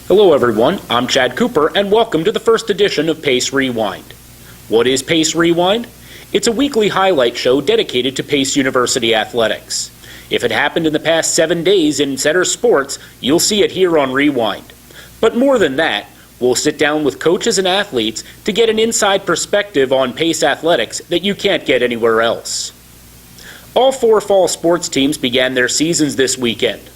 Hello everyone, I'm Chad Cooper and welcome to the first edition of Pace Rewind. What is Pace Rewind? It's a weekly highlight show dedicated to Pace University athletics. If it happened in the past 7 days in Setter sports, you'll see it here on Rewind. But more than that, we'll sit down with coaches and athletes to get an inside perspective on Pace athletics that you can't get anywhere else. All 4 fall sports teams began their seasons this weekend.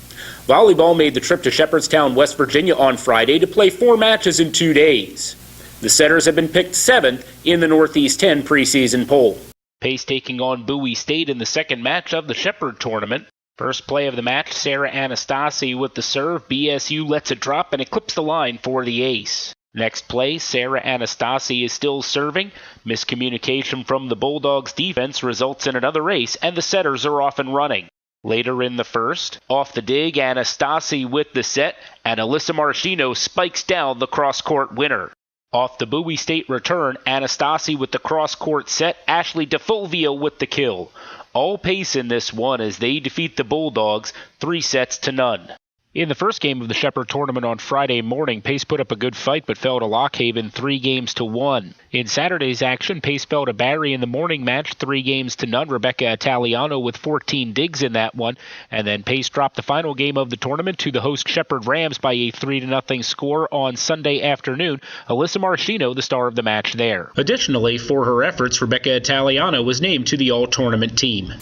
Volleyball made the trip to Shepherdstown, West Virginia on Friday to play 4 matches in 2 days. The Setters have been picked 7th in the Northeast 10 preseason poll. Pace taking on Bowie State in the second match of the Shepherd tournament. First play of the match, Sarah Anastasi with the serve. BSU lets it drop and it clips the line for the ace. Next play, Sarah Anastasi is still serving. Miscommunication from the Bulldogs defense results in another ace, and the Setters are off and running. Later in the first, off the dig, Anastasi with the set, and Elissa Martino spikes down the cross-court winner. Off the Bowie State return, Anastasi with the cross-court set, Ashley DeFulvio with the kill. All Pace in this one as they defeat the Bulldogs 3-0. In the first game of the Shepherd tournament on Friday morning, Pace put up a good fight but fell to Lockhaven 3-1. In Saturday's action, Pace fell to Barry in the morning match 3-0. Rebecca Italiano with 14 digs in that one. And then Pace dropped the final game of the tournament to the host Shepherd Rams by a 3-0 score on Sunday afternoon. Elissa Martino, the star of the match there. Additionally, for her efforts, Rebecca Italiano was named to the all-tournament team.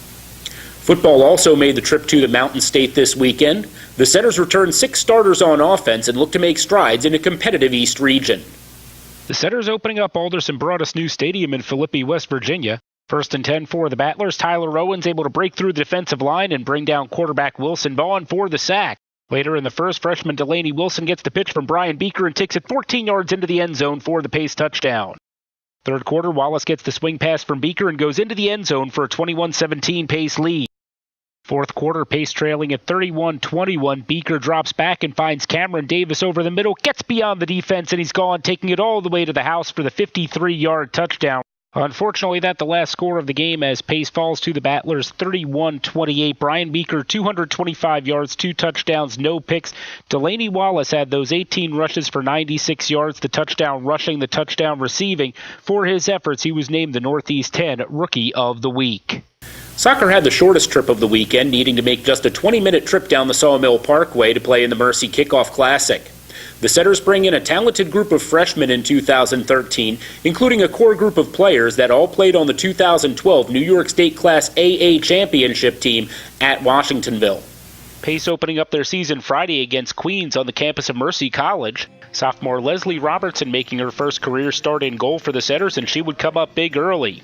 Football also made the trip to the Mountain State this weekend. The Setters returned 6 starters on offense and look to make strides in a competitive East region. The Setters opening up Alderson Broadus new stadium in Philippi, West Virginia. 1st and 10 for the Battlers. Tyler Owens able to break through the defensive line and bring down quarterback Wilson Vaughn for the sack. Later in the first, freshman Delaney Wilson gets the pitch from Brian Beeker and takes it 14 yards into the end zone for the Pace touchdown. Third quarter, Wallace gets the swing pass from Beeker and goes into the end zone for a 21-17 Pace lead. Fourth quarter, Pace trailing at 31-21. Beeker drops back and finds Cameron Davis over the middle, gets beyond the defense, and he's gone, taking it all the way to the house for the 53-yard touchdown. Unfortunately, that's the last score of the game as Pace falls to the Battlers 31-28. Brian Beeker, 225 yards, 2 touchdowns, no picks. Delaney Wallace had those 18 rushes for 96 yards, the touchdown rushing, the touchdown receiving. For his efforts, he was named the Northeast 10 Rookie of the Week. Soccer had the shortest trip of the weekend, needing to make just a 20-minute trip down the Sawmill Parkway to play in the Mercy Kickoff Classic. The Setters bring in a talented group of freshmen in 2013, including a core group of players that all played on the 2012 New York State Class AA Championship team at Washingtonville. Pace opening up their season Friday against Queens on the campus of Mercy College. Sophomore Leslie Robertson making her first career start in goal for the Setters, and she would come up big early.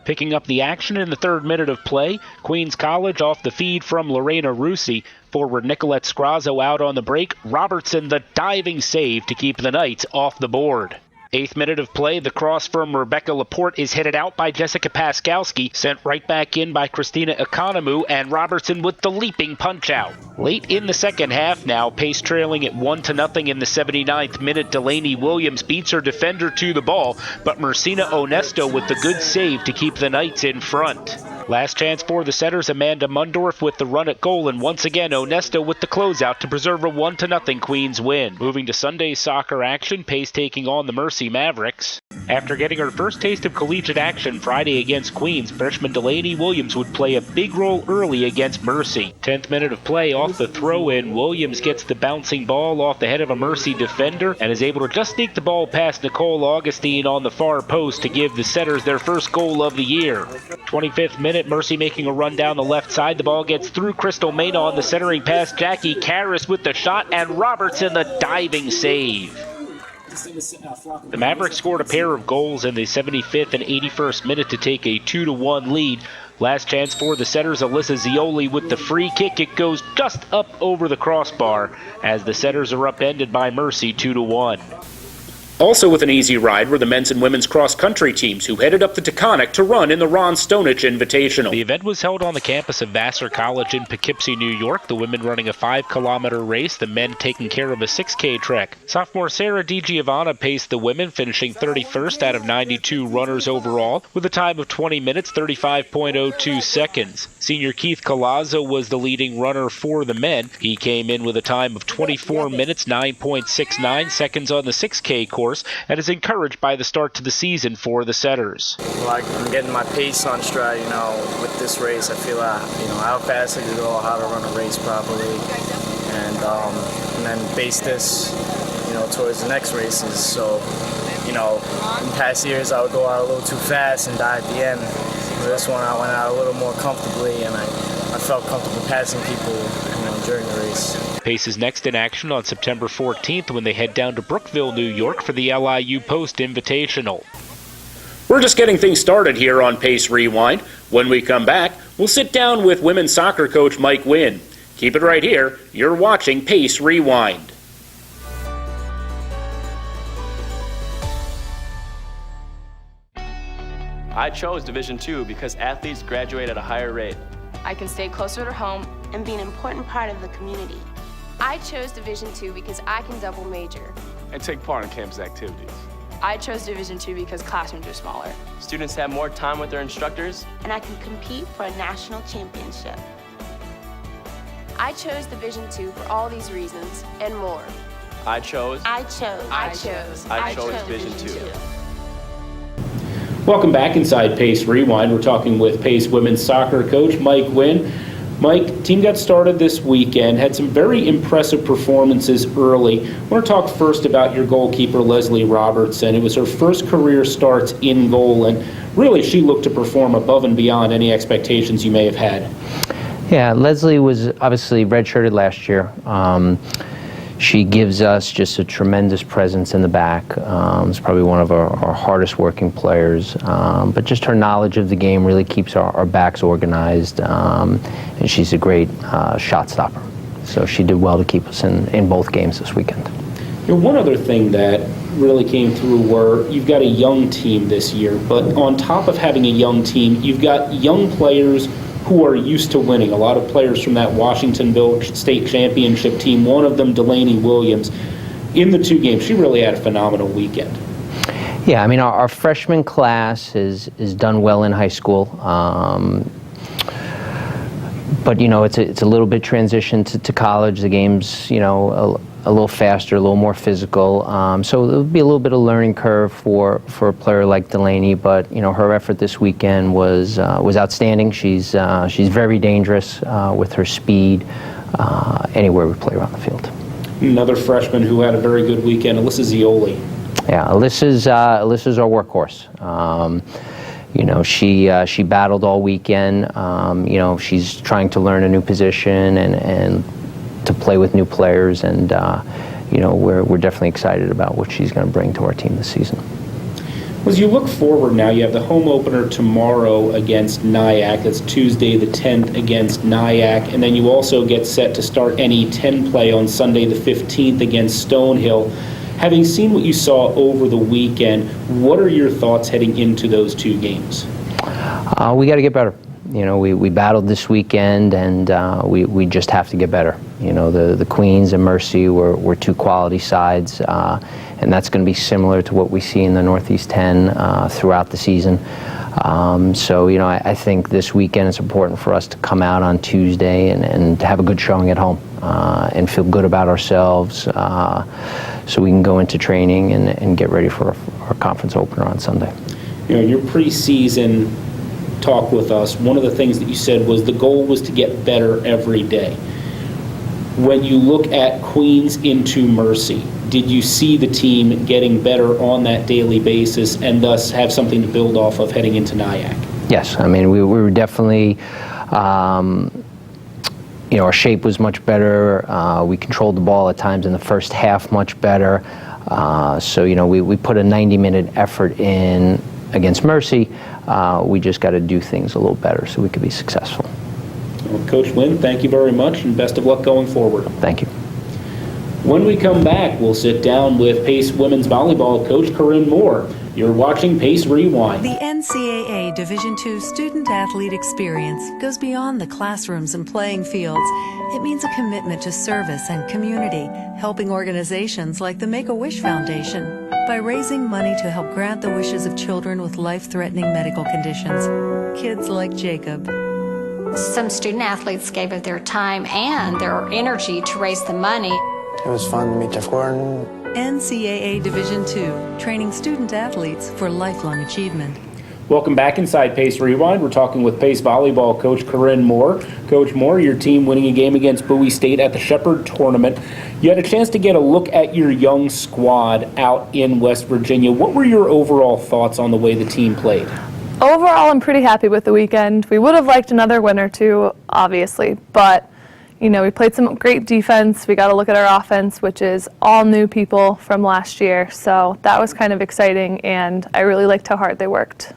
Picking up the action in the 3rd minute of play, Queens College off the feed from Lorena Rusi. Forward Nicolette Scrazzo out on the break. Robertson the diving save to keep the Knights off the board. 8th minute of play, the cross from Rebecca Laporte is headed out by Jessica Paskowski, sent right back in by Christina Economou, and Robertson with the leaping punch-out. Late in the second half now, Pace trailing at 1-0 in the 79th minute. Delaney Williams beats her defender to the ball, but Mercina Onesto with the good save to keep the Knights in front. Last chance for the Setters, Amanda Mundorf with the run at goal, and once again Onesto with the closeout to preserve a 1-0 Queens win. Moving to Sunday's soccer action, Pace taking on the Mercy Mavericks. After getting her first taste of collegiate action Friday against Queens, freshman Delaney Williams would play a big role early against Mercy. 10th minute of play, off the throw-in, Williams gets the bouncing ball off the head of a Mercy defender and is able to just sneak the ball past Nicole Augustine on the far post to give the Setters their first goal of the year. 25th minute, Mercy making a run down the left side. The ball gets through Crystal Mena on the centering pass. Jackie Karras with the shot, and Robertson the diving save. The Mavericks scored a pair of goals in the 75th and 81st minute to take a 2-1 lead. Last chance for the Setters, Alyssa Zeoli with the free kick. It goes just up over the crossbar as the Setters are upended by Mercy 2-1. Also with an easy ride were the men's and women's cross-country teams who headed up to Taconic to run in the Ron Stonich Invitational. The event was held on the campus of Vassar College in Poughkeepsie, New York, the women running a 5-kilometer race, the men taking care of a 6K trek. Sophomore Sarah DiGiovanna paced the women, finishing 31st out of 92 runners overall, with a time of 20 minutes, 35.02 seconds. Senior Keith Colazzo was the leading runner for the men. He came in with a time of 24 minutes, 9.69 seconds on the 6K course, and is encouraged by the start to the season for the Setters. Like, I'm getting my pace on stride, with this race. I feel like, how fast I can go, how to run a race properly, and then base this, towards the next races. So, in past years I would go out a little too fast and die at the end. But this one I went out a little more comfortably, and I felt comfortable passing people, during the race. Pace is next in action on September 14th when they head down to Brookville, New York for the LIU Post Invitational. We're just getting things started here on Pace Rewind. When we come back, we'll sit down with women's soccer coach Mike Wynn. Keep it right here. You're watching Pace Rewind. I chose Division II because athletes graduate at a higher rate. I can stay closer to home and be an important part of the community. I chose Division II because I can double major. And take part in campus activities. I chose Division II because classrooms are smaller. Students have more time with their instructors. And I can compete for a national championship. I chose Division II for all these reasons and more. I chose Division II. Welcome back inside Pace Rewind. We're talking with Pace women's soccer coach Mike Wynn. Mike, team got started this weekend, had some very impressive performances early. I want to talk first about your goalkeeper, Leslie Robertson. It was her first career starts in goal, and really she looked to perform above and beyond any expectations you may have had. Yeah, Leslie was obviously redshirted last year. She gives us just a tremendous presence in the back. It's probably one of our hardest working players, but just her knowledge of the game really keeps our backs organized, and she's a great shot stopper. So she did well to keep us in both games this weekend. One other thing that really came through were you've got a young team this year, but on top of having a young team, you've got young players who are used to winning. A lot of players from that Washingtonville State Championship team, one of them, Delaney Williams. In the two games, she really had a phenomenal weekend. Yeah, I mean, our freshman class is done well in high school. But, it's a little bit transition to college. The game's, a little faster, a little more physical. So it'll be a little bit of learning curve for a player like Delaney, but her effort this weekend was outstanding. She's very dangerous with her speed anywhere we play around the field. Another freshman who had a very good weekend, Alyssa Zeoli. Yeah, Alyssa's our workhorse. She battled all weekend. She's trying to learn a new position and to play with new players, and we're definitely excited about what she's going to bring to our team this season. As you look forward now, you have the home opener tomorrow against Nyack. That's Tuesday the 10th against Nyack, and then you also get set to start NE10 play on Sunday the 15th against Stonehill. Having seen what you saw over the weekend, what are your thoughts heading into those two games? We got to get better. We battled this weekend, and we just have to get better. The Queens and Mercy were two quality sides, and that's going to be similar to what we see in the Northeast 10 throughout the season. I think this weekend it's important for us to come out on Tuesday and to have a good showing at home and feel good about ourselves so we can go into training and get ready for our conference opener on Sunday. Your preseason talk with us, one of the things that you said was the goal was to get better every day. When you look at Queens into Mercy, did you see the team getting better on that daily basis and thus have something to build off of heading into Nyack? Yes, I mean, we were definitely, our shape was much better. We controlled the ball at times in the first half much better. We put a 90-minute effort in against Mercy. We just got to do things a little better so we could be successful. Well, Coach Wynn, thank you very much, and best of luck going forward. Thank you. When we come back, we'll sit down with Pace women's volleyball coach Corinne Moore. You're watching Pace Rewind. The NCAA Division II student-athlete experience goes beyond the classrooms and playing fields. It means a commitment to service and community, helping organizations like the Make-A-Wish Foundation by raising money to help grant the wishes of children with life-threatening medical conditions. Kids like Jacob. Some student-athletes gave of their time and their energy to raise the money. It was fun to meet Jeff Gordon. NCAA Division II, training student-athletes for lifelong achievement. Welcome back inside Pace Rewind. We're talking with Pace volleyball coach Corinne Moore. Coach Moore, your team winning a game against Bowie State at the Shepherd Tournament. You had a chance to get a look at your young squad out in West Virginia. What were your overall thoughts on the way the team played? Overall, I'm pretty happy with the weekend. We would have liked another win or two, obviously, but we played some great defense. We got to look at our offense, which is all new people from last year. So that was kind of exciting, and I really liked how hard they worked.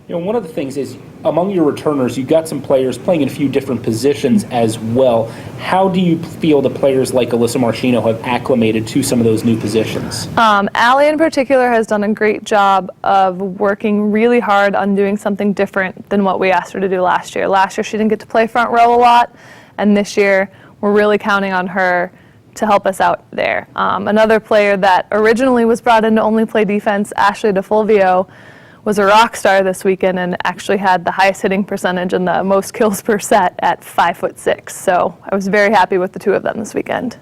One of the things is, among your returners, you've got some players playing in a few different positions as well. How do you feel the players like Elissa Martino have acclimated to some of those new positions? Allie in particular has done a great job of working really hard on doing something different than what we asked her to do last year. Last year she didn't get to play front row a lot, and this year we're really counting on her to help us out there. Another player that originally was brought in to only play defense, Ashley DeFulvio, was a rock star this weekend and actually had the highest hitting percentage and the most kills per set at 5'6". So I was very happy with the two of them this weekend.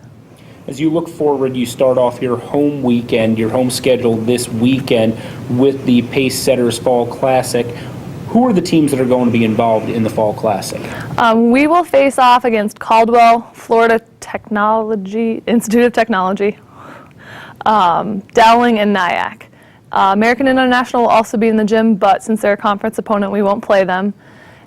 As you look forward, you start off your home weekend, your home schedule this weekend with the Pace Setters Fall Classic. Who are the teams that are going to be involved in the Fall Classic? We will face off against Caldwell, Florida Institute of Technology, Dowling, and Nyack. American International will also be in the gym, but since they're a conference opponent, we won't play them.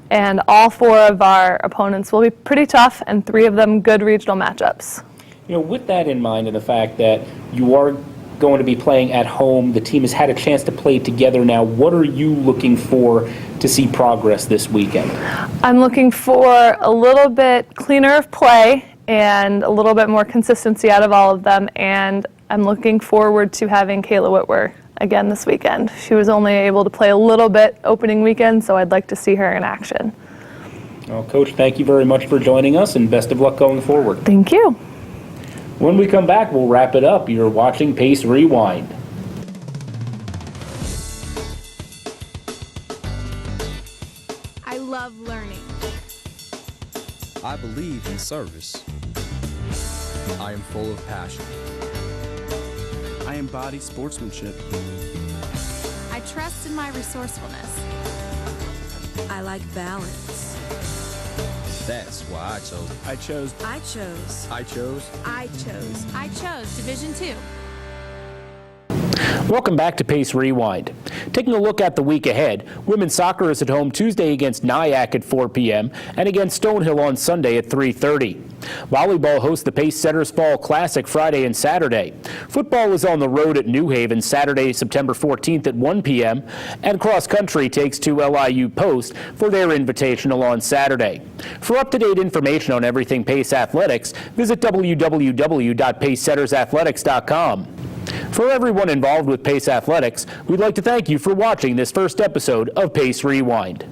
And all four of our opponents will be pretty tough, and three of them good regional matchups. With that in mind and the fact that you are going to be playing at home, the team has had a chance to play together now, what are you looking for to see progress this weekend? I'm looking for a little bit cleaner of play and a little bit more consistency out of all of them, and I'm looking forward to having Kayla Whitwer again this weekend. She was only able to play a little bit opening weekend, so I'd like to see her in action. Well, Coach, thank you very much for joining us, and best of luck going forward. Thank you. When we come back, we'll wrap it up. You're watching Pace Rewind. I love learning. I believe in service. I am full of passion. I embody sportsmanship. I trust in my resourcefulness. I like balance. That's why I chose Division II. Welcome back to Pace Rewind. Taking a look at the week ahead, women's soccer is at home Tuesday against Nyack at 4 p.m. and against Stonehill on Sunday at 3:30. Volleyball hosts the Pace Setters Fall Classic Friday and Saturday. Football is on the road at New Haven Saturday, September 14th at 1 p.m. and cross country takes to LIU Post for their invitational on Saturday. For up-to-date information on everything Pace Athletics, visit www.pacesettersathletics.com. For everyone involved with Pace Athletics, we'd like to thank you for watching this first episode of Pace Rewind.